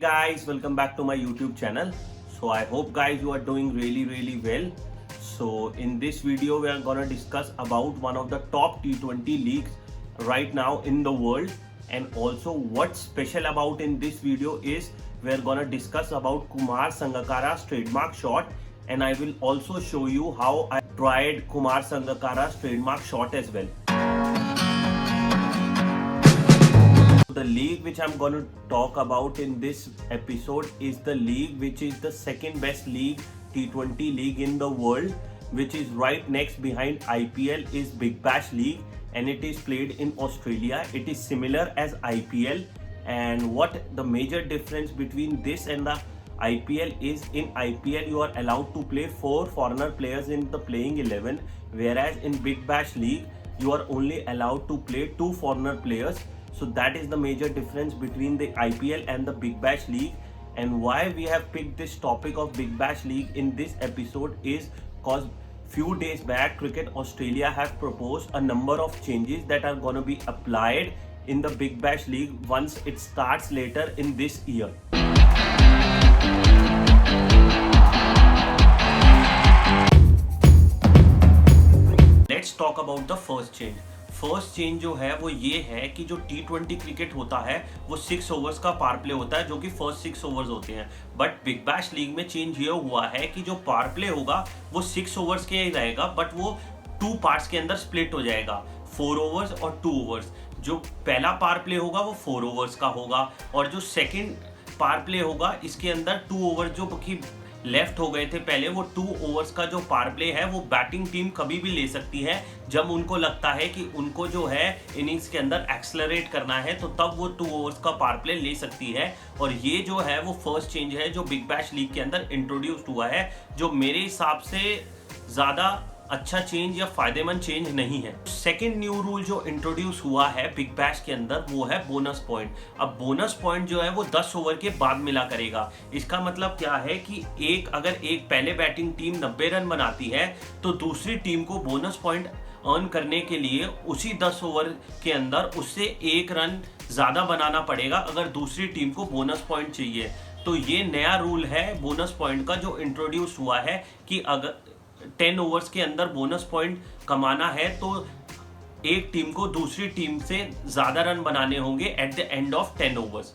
Guys, welcome back to my YouTube channel. So I hope guys you are doing really well. So in this video we are gonna discuss about one of the top T20 leagues right now in the world, and also what's special about in this video is we are gonna discuss about Kumar Sangakkara's trademark shot, and I will also show you how I tried Kumar Sangakkara's trademark shot as well. The league which I'm going to talk about in this episode is the league which is the second best league, T20 league in the world, which is right next behind IPL is Big Bash League, and it is played in Australia. It is similar as IPL, and what the major difference between this and the IPL is, in IPL you are allowed to play 4 foreigner players in the playing 11, whereas in Big Bash League you are only allowed to play 2 foreigner players. So that is the major difference between the IPL and the Big Bash League. And why we have picked this topic of Big Bash League in this episode is because few days back Cricket Australia have proposed a number of changes that are going to be applied in the Big Bash League once it starts later in this year. Let's talk about the first change. First change जो है वो ये है कि जो T20 cricket होता है वो 6 ओवर्स का पावर प्ले होता है, जो कि फर्स्ट 6 ओवर्स होते हैं। बट बिग बैश लीग में चेंज ये हुआ है कि जो पावर प्ले होगा वो 6 ओवर्स के ही रहेगा, बट वो 2 पार्ट्स के अंदर स्प्लिट हो जाएगा, 4 ओवर्स और 2 ओवर्स। जो पहला पावर प्ले होगा वो 4 ओवर्स का होगा, और जो सेकेंड पावर प्ले होगा इसके अंदर 2 ओवर्स जो कि लेफ्ट हो गए थे पहले, वो 2 ओवर्स का जो पावर प्ले है वो बैटिंग टीम कभी भी ले सकती है जब उनको लगता है कि उनको जो है इनिंग्स के अंदर एक्सलरेट करना है, तो तब वो 2 ओवर्स का पावर प्ले ले सकती है। और ये जो है वो फर्स्ट चेंज है जो बिग बैश लीग के अंदर इंट्रोड्यूस्ड हुआ है, जो मेरे हिसाब से ज़्यादा अच्छा चेंज या फायदेमंद चेंज नहीं है। सेकंड न्यू रूल जो इंट्रोड्यूस हुआ है बिग बैश के अंदर वो है बोनस पॉइंट। अब बोनस पॉइंट जो है वो 10 ओवर के बाद मिला करेगा। इसका मतलब क्या है कि अगर एक पहले बैटिंग टीम 90 रन बनाती है तो दूसरी टीम को बोनस पॉइंट अर्न करने के लिए उसी 10 ओवर के अंदर उससे 1 रन ज़्यादा बनाना पड़ेगा अगर दूसरी टीम को बोनस पॉइंट चाहिए। तो ये नया रूल है बोनस पॉइंट का जो इंट्रोड्यूस हुआ है कि अगर 10 ओवर्स के अंदर बोनस पॉइंट कमाना है तो एक टीम को दूसरी टीम से ज़्यादा रन बनाने होंगे at the end of 10 overs.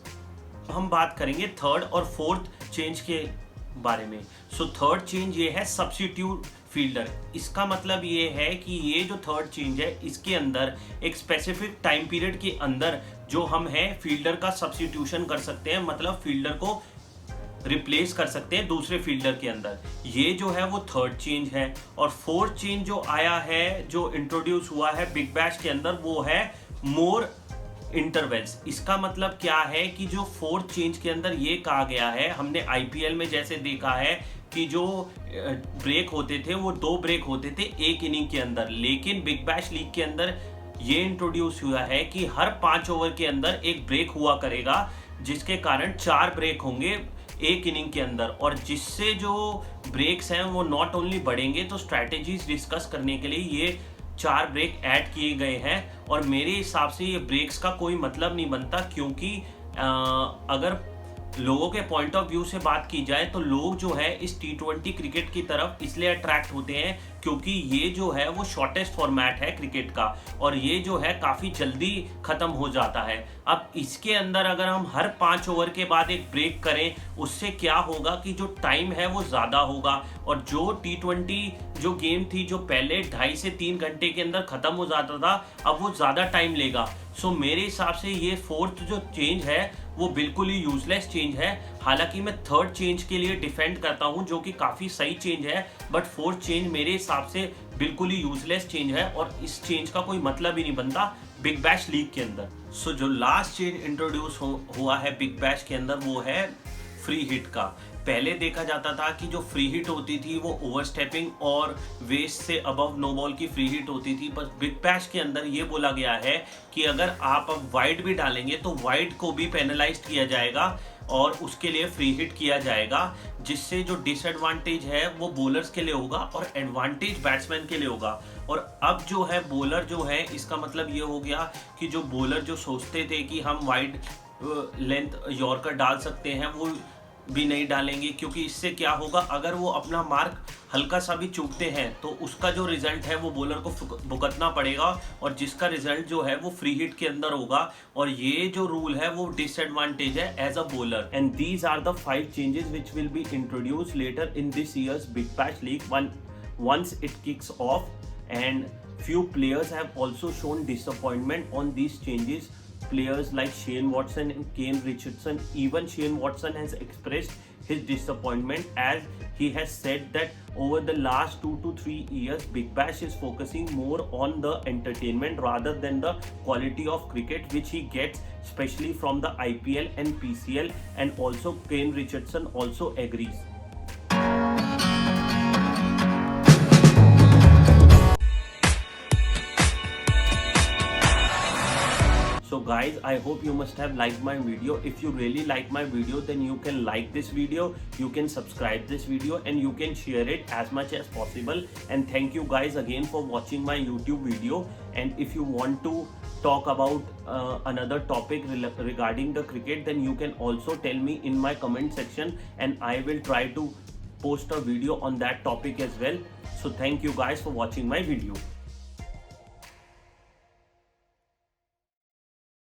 हम बात करेंगे थर्ड और फोर्थ चेंज के बारे में। सो थर्ड चेंज ये है सब्स्टिट्यूट फील्डर। इसका मतलब ये है कि ये जो थर्ड चेंज है इसके अंदर एक स्पेसिफिक टाइम पीरियड के अंदर जो हम हैं फील्डर का सब्स्टिट्यूशन कर सकते हैं, मतलब फील्डर को रिप्लेस कर सकते हैं दूसरे फील्डर के अंदर। ये जो है वो थर्ड चेंज है। और फोर्थ चेंज जो आया है, जो इंट्रोड्यूस हुआ है बिग बैश के अंदर, वो है मोर इंटरवल्स। इसका मतलब क्या है कि जो फोर्थ चेंज के अंदर ये कहा गया है, हमने आईपीएल में जैसे देखा है कि जो ब्रेक होते थे वो 2 ब्रेक होते थे एक इनिंग के अंदर, लेकिन बिग बैश लीग के अंदर ये इंट्रोड्यूस हुआ है कि हर 5 ओवर के अंदर एक ब्रेक हुआ करेगा, जिसके कारण 4 ब्रेक होंगे एक इनिंग के अंदर। और जिससे जो ब्रेक्स हैं वो नॉट ओनली बढ़ेंगे, तो स्ट्रैटेजीज डिस्कस करने के लिए ये 4 ब्रेक ऐड किए गए हैं। और मेरे हिसाब से ये ब्रेक्स का कोई मतलब नहीं बनता, क्योंकि अगर लोगों के पॉइंट ऑफ व्यू से बात की जाए तो लोग जो है इस T20 क्रिकेट की तरफ इसलिए अट्रैक्ट होते हैं क्योंकि ये जो है वो शॉर्टेस्ट फॉर्मेट है क्रिकेट का, और ये जो है काफ़ी जल्दी ख़त्म हो जाता है। अब इसके अंदर अगर हम हर 5 ओवर के बाद एक ब्रेक करें, उससे क्या होगा कि जो टाइम है वो ज़्यादा होगा, और जो T20 जो गेम थी जो पहले 2.5 से 3 घंटे के अंदर ख़त्म हो जाता था, अब वो ज़्यादा टाइम लेगा। सो मेरे हिसाब से ये फोर्थ जो चेंज है वो बिल्कुल ही यूजलेस चेंज है। हालांकि मैं थर्ड चेंज के लिए डिफेंड करता हूं जो कि काफ़ी सही चेंज है, बट फोर्थ चेंज मेरे हिसाब से बिल्कुल ही यूजलेस चेंज है और इस चेंज का कोई मतलब ही नहीं बनता बिग बैश लीग के अंदर। सो जो लास्ट चेंज इंट्रोड्यूस हुआ है बिग बैश के अंदर वो है फ्री हिट का। पहले देखा जाता था कि जो फ्री हिट होती थी वो ओवरस्टेपिंग और वेस्ट से अबव नो बॉल की फ्री हिट होती थी, बस बिग बैश के अंदर ये बोला गया है कि अगर आप अब वाइड भी डालेंगे तो वाइड को भी पेनलाइज किया जाएगा और उसके लिए फ्री हिट किया जाएगा, जिससे जो डिसएडवांटेज है वो बॉलर्स के लिए होगा और एडवांटेज बैट्समैन के लिए होगा। और अब जो है बॉलर जो है, इसका मतलब ये हो गया कि जो बॉलर जो सोचते थे कि हम वाइड लेंथ यॉर्कर डाल सकते हैं वो भी नहीं डालेंगे, क्योंकि इससे क्या होगा, अगर वो अपना मार्क हल्का सा भी चूकते हैं तो उसका जो रिजल्ट है वो बॉलर को भुगतना पड़ेगा, और जिसका रिजल्ट जो है वो फ्री हिट के अंदर होगा, और ये जो रूल है वो डिसएडवांटेज है as a bowler. And these are the 5 changes which will be introduce later in this years big bash league once it kicks off, and few players have also shown disappointment on these changes. Players like Shane Watson and Kane Richardson, even Shane Watson has expressed his disappointment, as he has said that over the last 2 to 3 years Big Bash is focusing more on the entertainment rather than the quality of cricket which he gets especially from the IPL and PCL, and also Kane Richardson also agrees. So guys, I hope you must have liked my video. If you really like my video, then you can like this video, you can subscribe this video, and you can share it as much as possible. And thank you guys again for watching my YouTube video. And if you want to talk about another topic regarding the cricket, then you can also tell me in my comment section, and I will try to post a video on that topic as well. So thank you guys for watching my video.